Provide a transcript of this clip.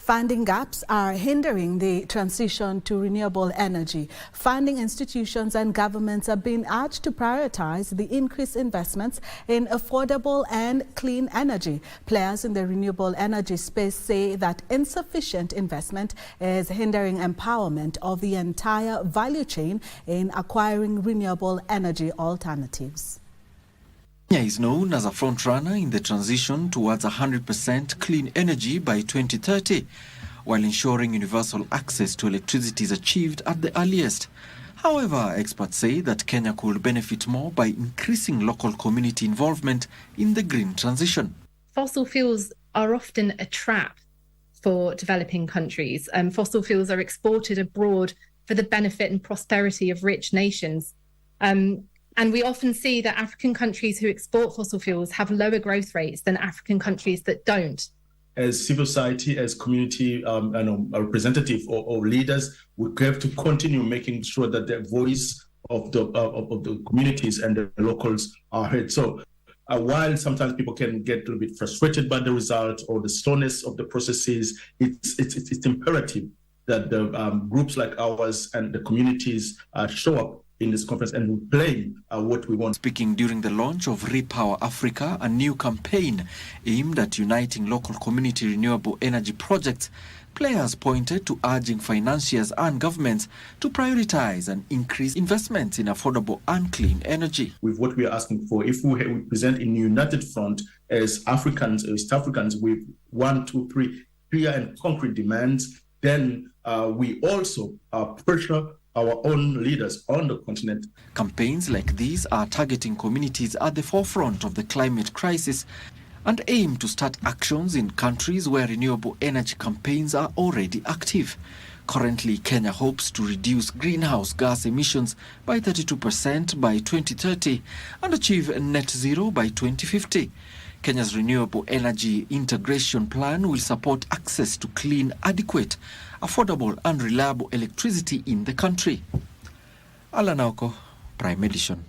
Funding gaps are hindering the transition to renewable energy. Funding institutions and governments are being urged to prioritize the increased investments in affordable and clean energy. Players in the renewable energy space say that insufficient investment is hindering empowerment of the entire value chain in acquiring renewable energy alternatives. Kenya is known as a frontrunner in the transition towards 100% clean energy by 2030, while ensuring universal access to electricity is achieved at the earliest. However, experts say that Kenya could benefit more by increasing local community involvement in the green transition. Fossil fuels are often a trap for developing countries. Fossil fuels are exported abroad for the benefit and prosperity of rich nations. And we often see that African countries who export fossil fuels have lower growth rates than African countries that don't. As civil society, as community representative or leaders, we have to continue making sure that the voice of the communities and the locals are heard. So while sometimes people can get a little bit frustrated by the result or the slowness of the processes, it's imperative that the groups like ours and the communities show up in this conference and play what we want. Speaking during the launch of REPower Africa, a new campaign aimed at uniting local community renewable energy projects, players pointed to urging financiers and governments to prioritize and increase investments in affordable and clean energy. With what we are asking for, if we present in united front as Africans, East Africans, with 1, 2, 3 clear and concrete demands, then we also pressure our own leaders on the continent. Campaigns like these are targeting communities at the forefront of the climate crisis and aim to start actions in countries where renewable energy campaigns are already active. Currently, Kenya hopes to reduce greenhouse gas emissions by 32% by 2030 and achieve net zero by 2050. Kenya's renewable energy integration plan will support access to clean, adequate, affordable and reliable electricity in the country. Alan Auko, Prime Edition.